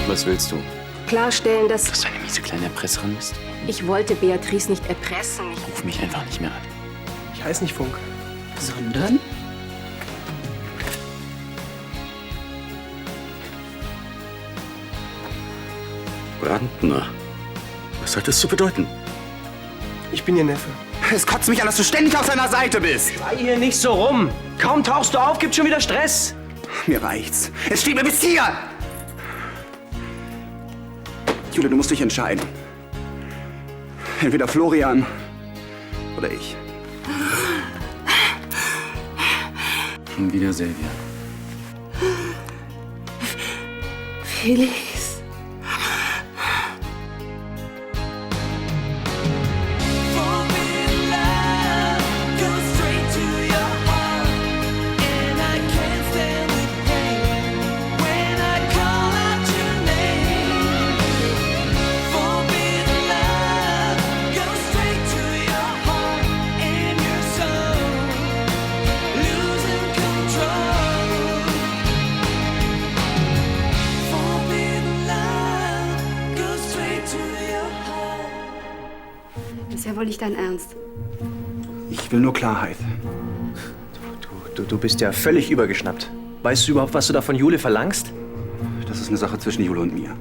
Was willst du? Klarstellen, dass Dass du eine miese kleine Erpresserin bist? ich wollte Beatrice nicht erpressen. Ruf mich einfach nicht mehr an. Ich heiße nicht Funk. Sondern? Brandner. Was hat das zu bedeuten? Ich bin Ihr Neffe. Es kotzt mich an, dass du ständig auf seiner Seite bist. Schrei hier nicht so rum. Kaum tauchst du auf, gibt's schon wieder Stress. Mir reicht's. Es steht mir bis hier. Jule, du musst dich entscheiden. Entweder Florian oder ich. Schon wieder Silvia. Felix. Ist ja wohl nicht dein Ernst. Ich will nur Klarheit. Du bist ja völlig übergeschnappt. Weißt du überhaupt, was du da von Jule verlangst? Das ist eine Sache zwischen Jule und mir.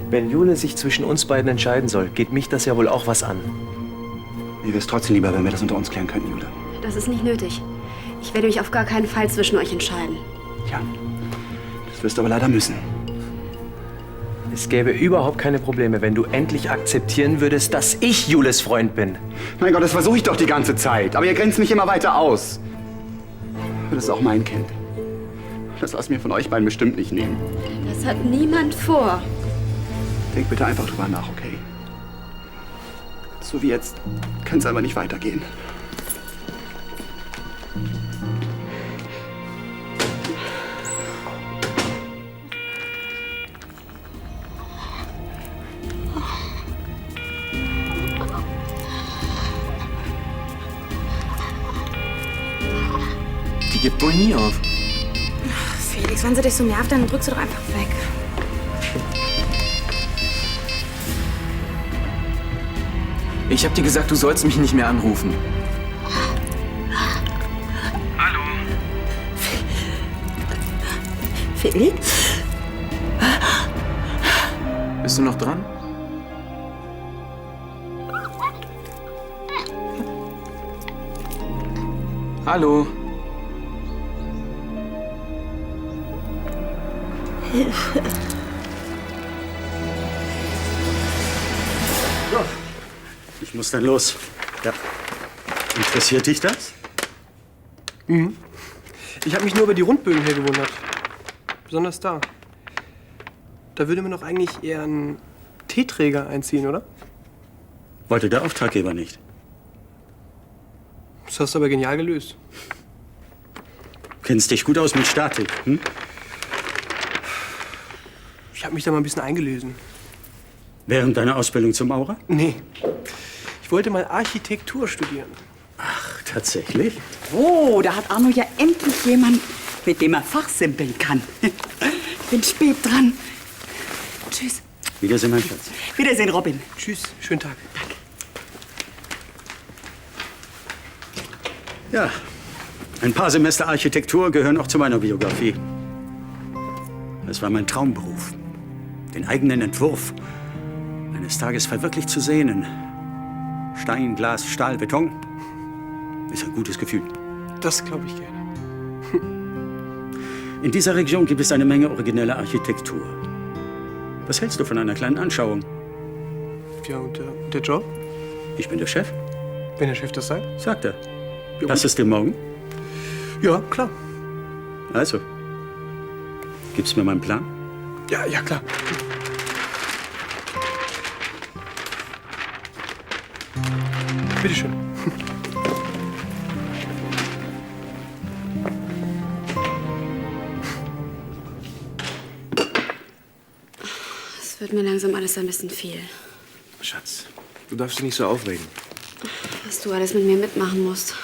Wenn Jule sich zwischen uns beiden entscheiden soll, geht mich das ja wohl auch was an. Mir wäre es trotzdem lieber, wenn wir das unter uns klären könnten, Jule. Das ist nicht nötig. Ich werde mich auf gar keinen Fall zwischen euch entscheiden. Ja, das wirst du aber leider müssen. Es gäbe überhaupt keine Probleme, wenn du endlich akzeptieren würdest, dass ich Jules Freund bin. Mein Gott, das versuche ich doch die ganze Zeit. Aber ihr grenzt mich immer weiter aus. Das ist auch mein Kind. Das lass mir von euch beiden bestimmt nicht nehmen. Das hat niemand vor. Denk bitte einfach drüber nach, okay? So wie jetzt kann es aber nicht weitergehen. Die gibt wohl nie auf. Felix, wenn sie dich so nervt, dann drück sie doch einfach weg. Ich hab dir gesagt, du sollst mich nicht mehr anrufen. Hallo? Felix? Bist du noch dran? Hallo? Ich muss dann los. Ja. Interessiert dich das? Ich habe mich nur über die Rundbögen hier gewundert. Besonders da. Da würde man doch eigentlich eher einen Teeträger einziehen, oder? Wollte der Auftraggeber nicht. Das hast du aber genial gelöst. Kennst dich gut aus mit Statik, hm? Ich habe mich da mal ein bisschen eingelesen. Während deiner Ausbildung zum Maurer? Nee. Ich wollte mal Architektur studieren. Ach, tatsächlich? Oh, da hat Arno ja endlich jemand, mit dem er fachsimpeln kann. Ich bin spät dran. Tschüss. Wiedersehen, mein Schatz. Wiedersehen, Robin. Tschüss, schönen Tag. Ja, ein paar Semester Architektur gehören auch zu meiner Biografie. Es war mein Traumberuf, den eigenen Entwurf eines Tages verwirklicht zu sehen. In Stein, Glas, Stahl, Beton ist ein gutes Gefühl. Das glaube ich gerne. In dieser Region gibt es eine Menge originelle Architektur. Was hältst du von einer kleinen Anschauung? Ja, und der Job? Ich bin der Chef, Wenn der Chef das sagt? sagt er. Ja, Das ist dir morgen. Ja, klar. Also, gibst mir meinen Plan? Ja, ja, klar. Bitteschön. Es wird mir langsam alles ein bisschen viel. Schatz, du darfst dich nicht so aufregen. Was du alles mit mir mitmachen musst.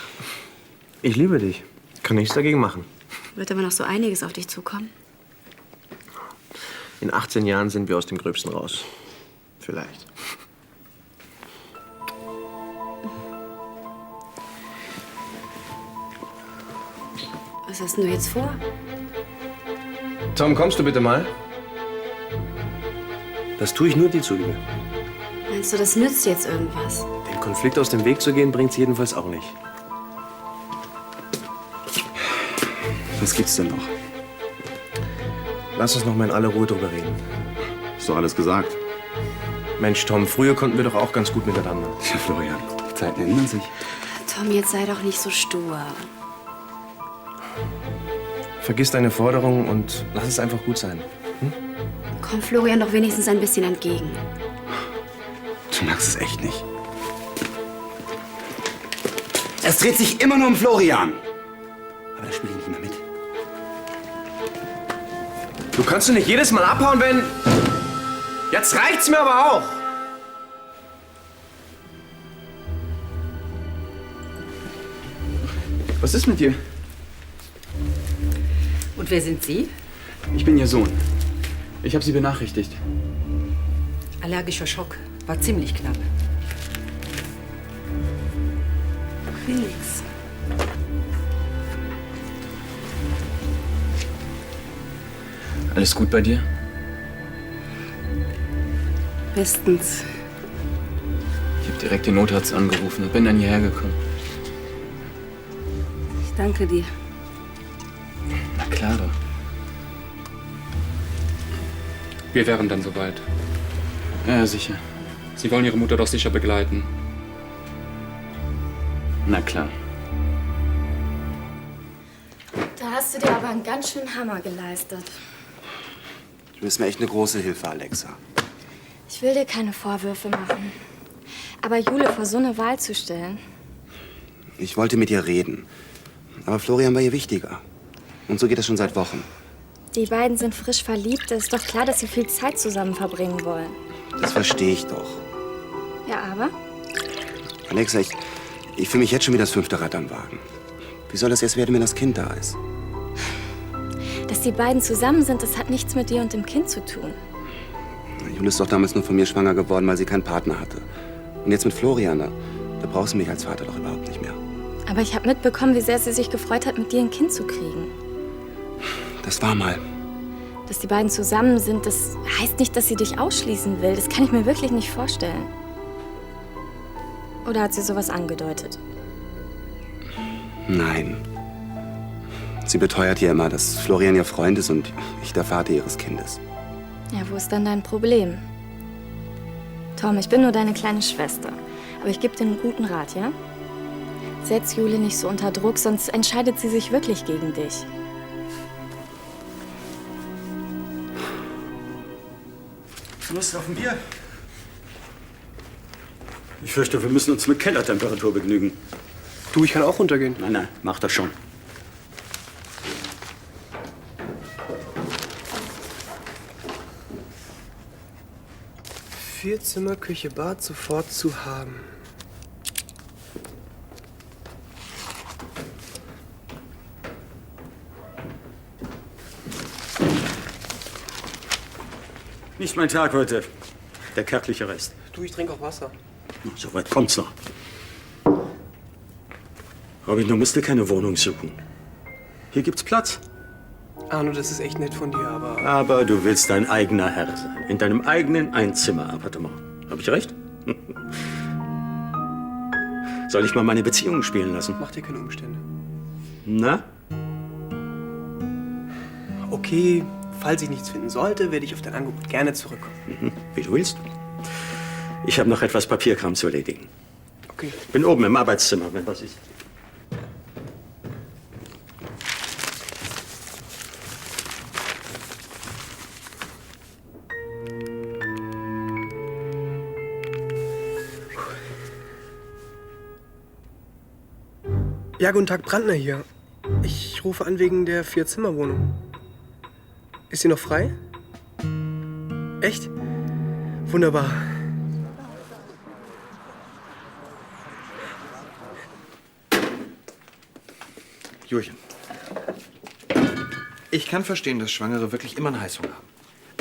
Ich liebe dich. Kann nichts dagegen machen. Wird aber noch so einiges auf dich zukommen. In 18 Jahren sind wir aus dem Gröbsten raus. Vielleicht. Was hast denn du jetzt vor? Tom, kommst du bitte mal? Das tue ich nur dir zuliebe. Meinst du, das nützt jetzt irgendwas? Den Konflikt aus dem Weg zu gehen, bringt's jedenfalls auch nicht. Was gibt's denn noch? Lass uns noch mal in aller Ruhe drüber reden. Ist doch alles gesagt. Mensch, Tom, früher konnten wir doch auch ganz gut miteinander. Tja, Florian, die Zeiten ändern sich. Tom, jetzt sei doch nicht so stur. Vergiss deine Forderungen und lass es einfach gut sein. Komm Florian doch wenigstens ein bisschen entgegen. Du magst es echt nicht. Es dreht sich immer nur um Florian. Aber da spiele ich nicht mehr mit. Du kannst doch nicht jedes Mal abhauen, wenn... Jetzt reicht's mir aber auch! Was ist mit dir? Und wer sind Sie? Ich bin ihr Sohn. Ich habe sie benachrichtigt. Allergischer Schock. War ziemlich knapp. Felix. Alles gut bei dir? Bestens. Ich habe direkt den Notarzt angerufen und bin dann hierher gekommen. Ich danke dir. Na klar doch. Wir wären dann soweit. Ja, sicher. Sie wollen Ihre Mutter doch sicher begleiten. Na klar. Da hast du dir aber einen ganz schönen Hammer geleistet. Du bist mir echt eine große Hilfe, Alexa. Ich will dir keine Vorwürfe machen. Aber Jule vor so eine Wahl zu stellen... Ich wollte mit ihr reden. Aber Florian war ihr wichtiger. Und so geht es schon seit Wochen. Die beiden sind frisch verliebt. Es ist doch klar, dass sie viel Zeit zusammen verbringen wollen. Das verstehe ich doch. Ja, aber? Alexa, ich fühle mich jetzt schon wie das 5. Rad am Wagen. Wie soll das erst werden, wenn das Kind da ist? Dass die beiden zusammen sind, das hat nichts mit dir und dem Kind zu tun. Jule ist doch damals nur von mir schwanger geworden, weil sie keinen Partner hatte. Und jetzt mit Florian, da brauchst du mich als Vater doch überhaupt nicht mehr. Aber ich habe mitbekommen, wie sehr sie sich gefreut hat, mit dir ein Kind zu kriegen. Das war mal. Dass die beiden zusammen sind, das heißt nicht, dass sie dich ausschließen will. Das kann ich mir wirklich nicht vorstellen. Oder hat sie sowas angedeutet? Nein. Sie beteuert ja immer, dass Florian ihr Freund ist und ich der Vater ihres Kindes. Ja, wo ist dann dein Problem? Tom, ich bin nur deine kleine Schwester. Aber ich gebe dir einen guten Rat, ja? Setz Jule nicht so unter Druck, sonst entscheidet sie sich wirklich gegen dich. Lust auf ein Bier? Ich fürchte, wir müssen uns mit Kellertemperatur begnügen. Du, ich kann auch runtergehen. Nein, nein, mach das schon. Vierzimmer, Küche, Bad sofort zu haben. Nicht mein Tag heute. Der kärgliche Rest. Du, ich trinke auch Wasser. Na, so weit kommt's noch. Robin, du musst dir keine Wohnung suchen. Hier gibt's Platz. Arno, das ist echt nett von dir, aber... Aber du willst dein eigener Herr sein. In deinem eigenen Einzimmerappartement. Hab ich recht? Soll ich mal meine Beziehungen spielen lassen? Mach dir keine Umstände. Na? Okay, falls ich nichts finden sollte, werde ich auf dein Angebot gerne zurückkommen. Wie du willst. Ich habe noch etwas Papierkram zu erledigen. Okay. Bin oben im Arbeitszimmer, wenn was ist. Ja, guten Tag, Brandner hier. Ich rufe an wegen der 4-Zimmer-Wohnung. Ist sie noch frei? Echt? Wunderbar. Julchen, ich kann verstehen, dass Schwangere wirklich immer einen Heißhunger haben.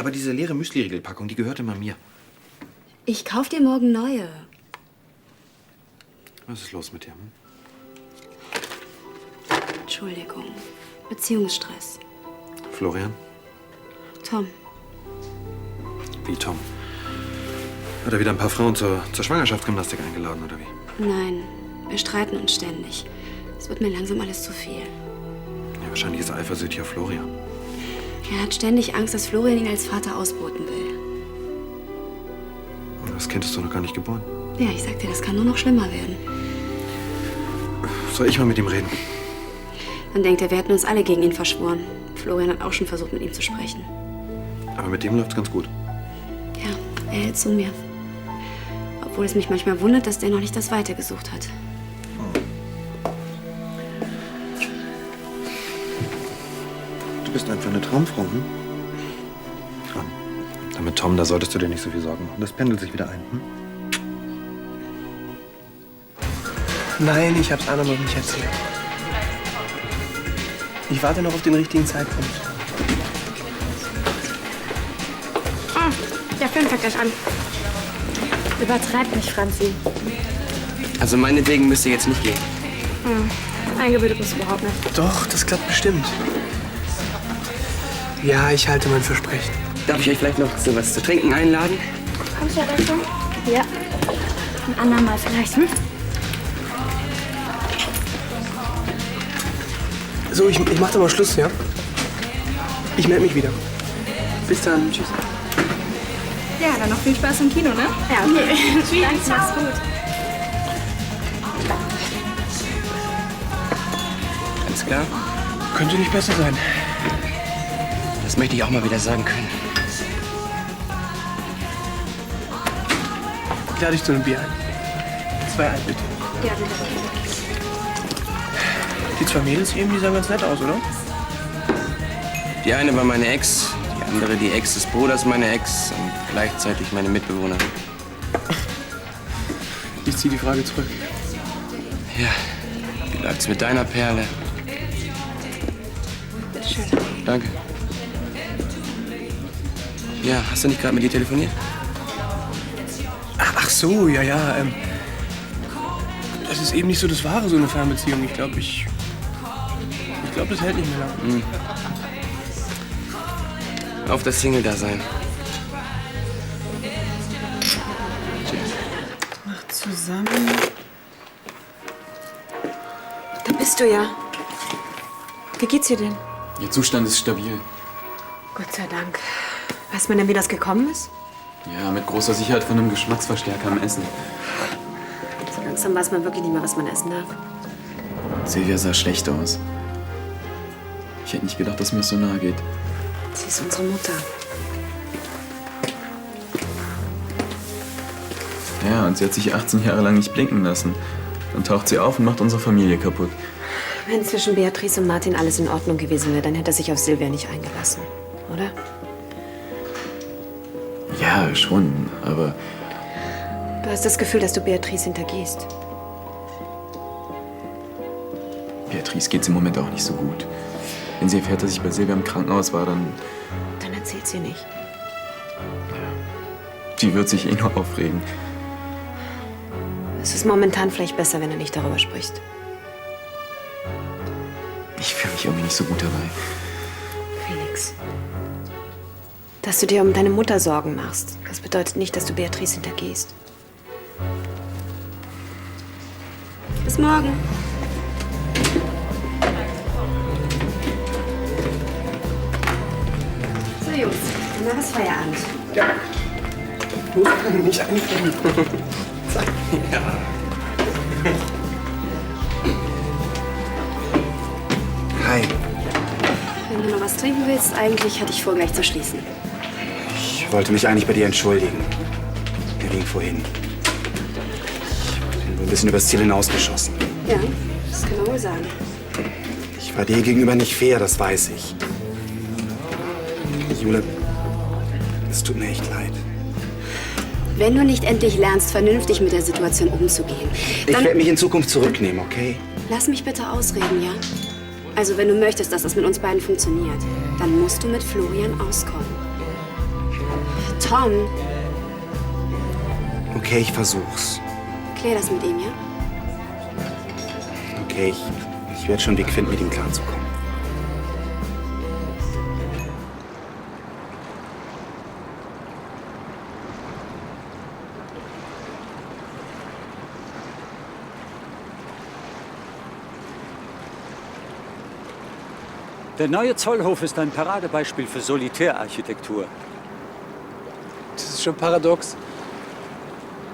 Aber diese leere Müsli-Riegelpackung, die gehört immer mir. Ich kauf dir morgen neue. Was ist los mit dir? Hm? Entschuldigung. Beziehungsstress. Florian? Tom. Wie Tom? Hat er wieder ein paar Frauen zur Schwangerschaftsgymnastik eingeladen, oder wie? Nein, wir streiten uns ständig. Es wird mir langsam alles zu viel. Ja, wahrscheinlich ist er eifersüchtig auf Florian. Er hat ständig Angst, dass Florian ihn als Vater ausboten will. Und das Kind ist doch noch gar nicht geboren. Ja, ich sag dir, das kann nur noch schlimmer werden. Soll ich mal mit ihm reden? Dann denkt er, wir hätten uns alle gegen ihn verschworen. Florian hat auch schon versucht, mit ihm zu sprechen. Aber mit dem läuft's ganz gut. Ja, er hält zu mir. Obwohl es mich manchmal wundert, dass der noch nicht das Weite gesucht hat. Du bist einfach eine Traumfrau, hm? Ja. Mit Tom, da solltest du dir nicht so viel Sorgen machen. Das pendelt sich wieder ein, hm? Nein, ich hab's Anna noch nicht erzählt. Ich warte noch auf den richtigen Zeitpunkt. Der Film fängt gleich an. Übertreib nicht, Franzi. Also meinetwegen müsst ihr jetzt nicht gehen. Eingebildet bist du überhaupt nicht. Doch, das klappt bestimmt. Ja, ich halte mein Versprechen. Darf ich euch vielleicht noch so was zu trinken einladen? Kommst du dazu? Ja. Ein andermal vielleicht, hm? So, ich mach dann mal Schluss, ja? Ich melde mich wieder. Bis dann. Tschüss. Ja, dann noch viel Spaß im Kino, ne? Ja, okay. Tschüss. Danke, mach's gut. Alles klar? Könnte nicht besser sein. Das möchte ich auch mal wieder sagen können. Ich lade dich zu einem Bier ein. 2 ein, bitte. Ja, bitte. Die 2 Mädels eben, die sahen ganz nett aus, oder? Die eine war meine Ex, die andere die Ex des Bruders meiner Ex und gleichzeitig meine Mitbewohnerin. Ich ziehe die Frage zurück. Ja, wie läuft's mit deiner Perle? Bitteschön. Danke. Ja, hast du nicht gerade mit ihr telefoniert? Ach so, ja, ja. Das ist eben nicht so das Wahre, so eine Fernbeziehung. Ich glaube, das hält nicht mehr lang. Auf das Single-Dasein. Macht zusammen. Da bist du ja. Wie geht's dir denn? Ihr Zustand ist stabil. Gott sei Dank. Weiß man denn, wie das gekommen ist? Ja, mit großer Sicherheit von einem Geschmacksverstärker am Essen. So langsam weiß man wirklich nicht mehr, was man essen darf. Silvia sah schlecht aus. Ich hätte nicht gedacht, dass mir das so nahe geht. Sie ist unsere Mutter. Ja, und sie hat sich 18 Jahre lang nicht blinken lassen. Dann taucht sie auf und macht unsere Familie kaputt. Wenn zwischen Beatrice und Martin alles in Ordnung gewesen wäre, dann hätte er sich auf Silvia nicht eingelassen, oder? Ja, schon, aber Du hast das Gefühl, dass du Beatrice hintergehst. Beatrice geht's im Moment auch nicht so gut. Wenn sie erfährt, dass ich bei Silvia im Krankenhaus war, dann... Dann erzählt sie nicht. Die wird sich eh nur aufregen. Es ist momentan vielleicht besser, wenn er nicht darüber spricht. Ich fühle mich irgendwie nicht so gut dabei. Felix. Dass du dir um deine Mutter Sorgen machst, das bedeutet nicht, dass du Beatrice hintergehst. Bis morgen. So, Jungs, dann ist Feierabend. Ja. Los, nicht anfangen. Ja. Hi. Wenn du noch was trinken willst, eigentlich hatte ich vor, gleich zu schließen. Ich wollte mich eigentlich bei dir entschuldigen. Wegen vorhin. Ich bin wohl ein bisschen übers Ziel hinausgeschossen. Ja, das kann man wohl sagen. Ich war dir gegenüber nicht fair, das weiß ich. Jule, es tut mir echt leid. Wenn du nicht endlich lernst, vernünftig mit der Situation umzugehen, Ich dann werde mich in Zukunft zurücknehmen, okay? lass mich bitte ausreden, ja? Also wenn du möchtest, dass das mit uns beiden funktioniert, dann musst du mit Florian auskommen. Tom, Okay, ich versuch's. klär das mit ihm, ja? Okay, ich werde schon einen Weg finden, mit ihm klarzukommen. Der neue Zollhof ist ein Paradebeispiel für Solitärarchitektur. Das ist schon paradox.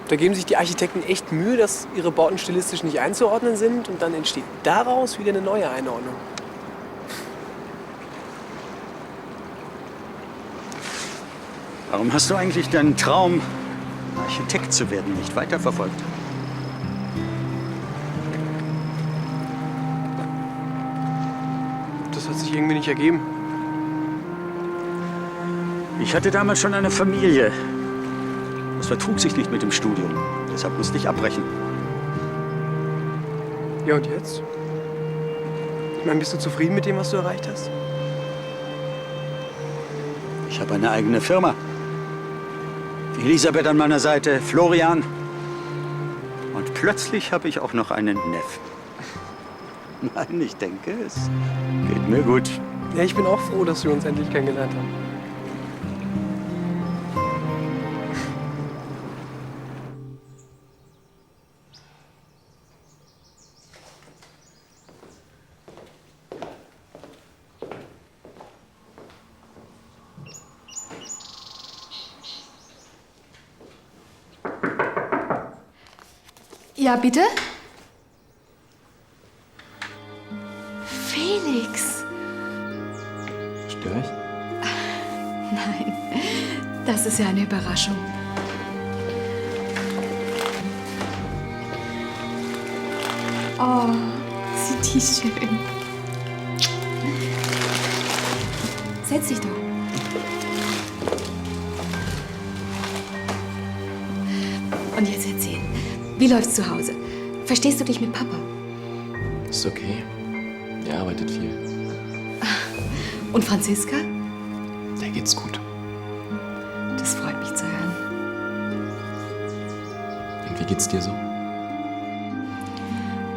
Da geben sich die Architekten echt Mühe, dass ihre Bauten stilistisch nicht einzuordnen sind und dann entsteht daraus wieder eine neue Einordnung. Warum hast du eigentlich deinen Traum, Architekt zu werden, nicht weiterverfolgt? Das hat sich irgendwie nicht ergeben. Ich hatte damals schon eine Familie. Das vertrug sich nicht mit dem Studium. Deshalb musste ich abbrechen. Ja, und jetzt? Ich meine, bist du zufrieden mit dem, was du erreicht hast? Ich habe eine eigene Firma. Elisabeth an meiner Seite, Florian. Und plötzlich habe ich auch noch einen Neffen. Nein, ich denke, es geht mir gut. Ja, ich bin auch froh, dass wir uns endlich kennengelernt haben. Ja, bitte? Felix. Störe ich? Nein, das ist ja eine Überraschung. Oh, sieht die schön. Setz dich doch. Und jetzt erzähl. Wie läuft's zu Hause? Verstehst du dich mit Papa? Ist okay. Er arbeitet viel. Und Franziska? Der geht's gut. Das freut mich zu hören. Und wie geht's dir so?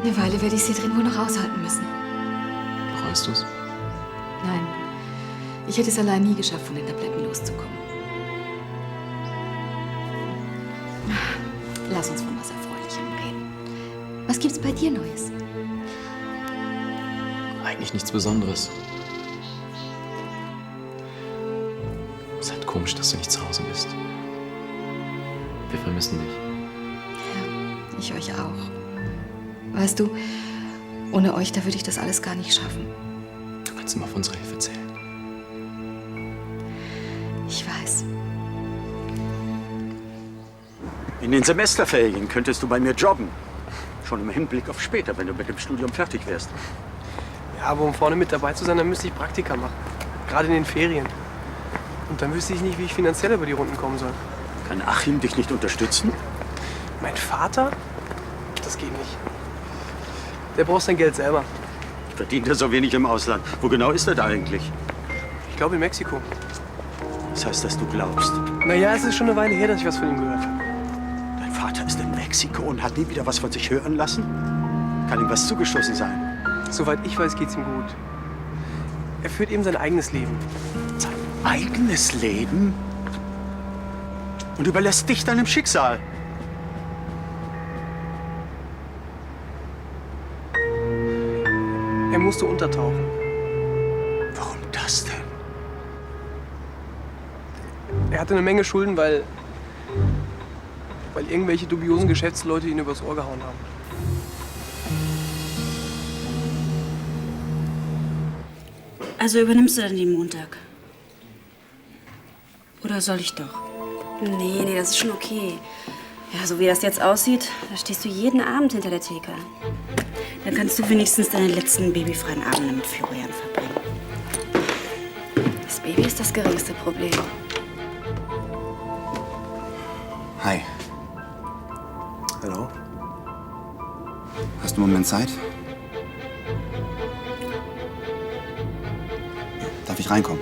Eine Weile werde ich sie drin wohl noch aushalten müssen. Bereust du's? Nein, ich hätte es allein nie geschafft, von den Tabletten loszukommen. Lass uns von was Erfreulichem reden. Was gibt's bei dir Neues? Eigentlich nichts Besonderes. Es ist halt komisch, dass du nicht zu Hause bist. Wir vermissen dich. Ja, ich euch auch. Weißt du, ohne euch, da würde ich das alles gar nicht schaffen. Du kannst immer auf unsere Hilfe zählen. Ich weiß. In den Semesterferien könntest du bei mir jobben. Schon im Hinblick auf später, wenn du mit dem Studium fertig wärst. Ja, aber um vorne mit dabei zu sein, dann müsste ich Praktika machen. Gerade in den Ferien. Und dann wüsste ich nicht, wie ich finanziell über die Runden kommen soll. Kann Achim dich nicht unterstützen? Mein Vater? Das geht nicht. Der braucht sein Geld selber. Verdient er so wenig im Ausland? Wo genau ist er da eigentlich? Ich glaube in Mexiko. Das heißt, dass du glaubst. Naja, es ist schon eine Weile her, dass ich was von ihm gehört habe. Dein Vater ist in Mexiko und hat nie wieder was von sich hören lassen? Kann ihm was zugestoßen sein? Soweit ich weiß, geht's ihm gut. Er führt eben sein eigenes Leben. Sein eigenes Leben? Und überlässt dich deinem Schicksal? Er musste untertauchen. Warum das denn? Er hatte eine Menge Schulden, weil irgendwelche dubiosen Geschäftsleute ihn übers Ohr gehauen haben. Also übernimmst du dann den Montag? Oder soll ich doch? Nee, das ist schon okay. Ja, so wie das jetzt aussieht, da stehst du jeden Abend hinter der Theke. Dann kannst du wenigstens deine letzten babyfreien Abende mit Florian verbringen. Das Baby ist das geringste Problem. Hi. Hallo? Hast du einen Moment Zeit? Darf ich reinkommen?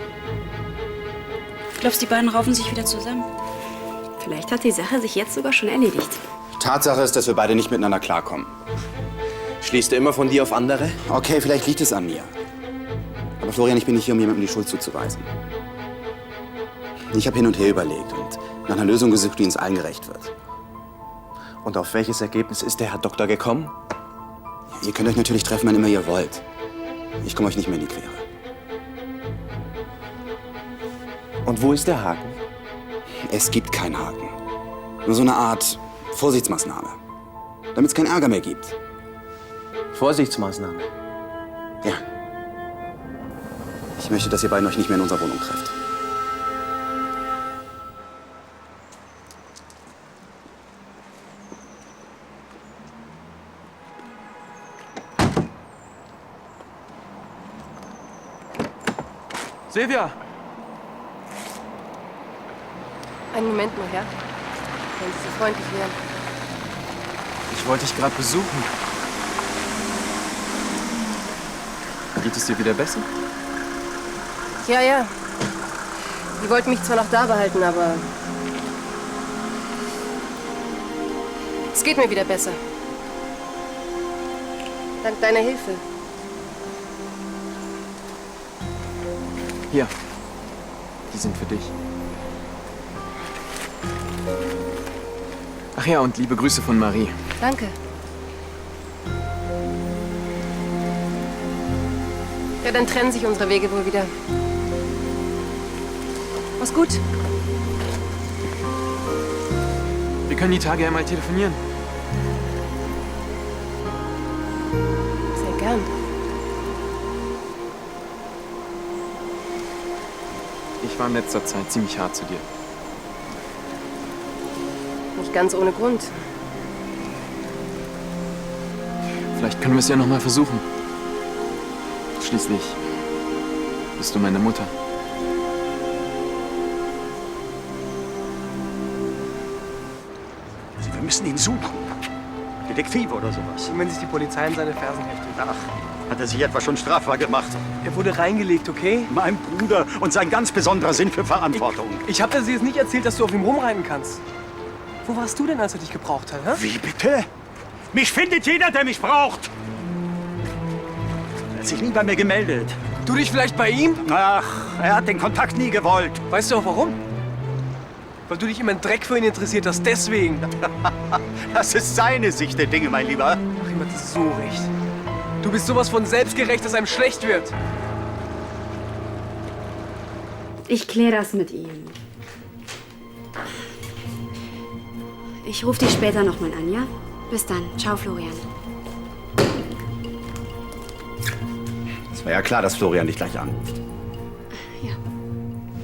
Glaubst du, die beiden raufen sich wieder zusammen? Vielleicht hat die Sache sich jetzt sogar schon erledigt. Tatsache ist, dass wir beide nicht miteinander klarkommen. Schließt du immer von dir auf andere? Okay, vielleicht liegt es an mir. Aber Florian, ich bin nicht hier, um jemandem die Schuld zuzuweisen. Ich habe hin und her überlegt und nach einer Lösung gesucht, die uns allen gerecht wird. Und auf welches Ergebnis ist der Herr Doktor gekommen? Ihr könnt euch natürlich treffen, wann immer ihr wollt. Ich komme euch nicht mehr in die Quere. Und wo ist der Haken? Es gibt keinen Haken. Nur so eine Art Vorsichtsmaßnahme. Damit es keinen Ärger mehr gibt. Vorsichtsmaßnahme? Ja. Ich möchte, dass ihr beiden euch nicht mehr in unserer Wohnung trefft. Silvia! Einen Moment nur, ja? Wenn Sie so freundlich wären. Ich wollte dich gerade besuchen. Geht es dir wieder besser? Ja, ja. Die wollten mich zwar noch da behalten, aber... Es geht mir wieder besser. Dank deiner Hilfe. Hier. Die sind für dich. Ach ja, und liebe Grüße von Marie. Danke. Ja, dann trennen sich unsere Wege wohl wieder. Mach's gut. Wir können die Tage ja mal telefonieren. Sehr gern. Ich war in letzter Zeit ziemlich hart zu dir. Nicht ganz ohne Grund. Vielleicht können wir es ja noch mal versuchen. Schließlich bist du meine Mutter. Wir müssen ihn suchen. Detektiv oder sowas. Und wenn sich die Polizei in seine Fersen hechtet. Ach, hat er sich etwa schon strafbar gemacht? Er wurde reingelegt, okay? Mein Bruder und sein ganz besonderer Sinn für Verantwortung. Ich habe dir jetzt nicht erzählt, dass du auf ihm rumreiten kannst. Wo warst du denn, als er dich gebraucht hat, hä? Wie bitte? Mich findet jeder, der mich braucht. Er hat sich nie bei mir gemeldet. Du dich vielleicht bei ihm? Ach, er hat den Kontakt nie gewollt. Weißt du auch warum? Weil du dich immer in Dreck für ihn interessiert hast, deswegen. Das ist seine Sicht der Dinge, mein Lieber. Ach, ihm hat das so recht. Du bist sowas von selbstgerecht, dass einem schlecht wird. Ich kläre das mit ihm. Ich rufe dich später noch mal an, ja? Bis dann. Ciao, Florian. Es war ja klar, dass Florian dich gleich anruft. Ja.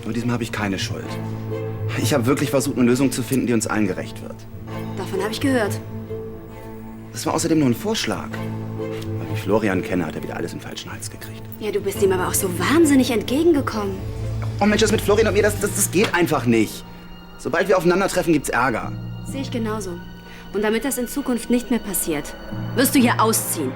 Nur diesem habe ich keine Schuld. Ich habe wirklich versucht, eine Lösung zu finden, die uns allen gerecht wird. Davon habe ich gehört. Das war außerdem nur ein Vorschlag. Weil ich Florian kenne, hat er wieder alles in den falschen Hals gekriegt. Ja, du bist ihm aber auch so wahnsinnig entgegengekommen. Oh Mensch, das mit Florian und mir, das geht einfach nicht. Sobald wir aufeinandertreffen, gibt's Ärger. Sehe ich genauso. Und damit das in Zukunft nicht mehr passiert, wirst du hier ausziehen.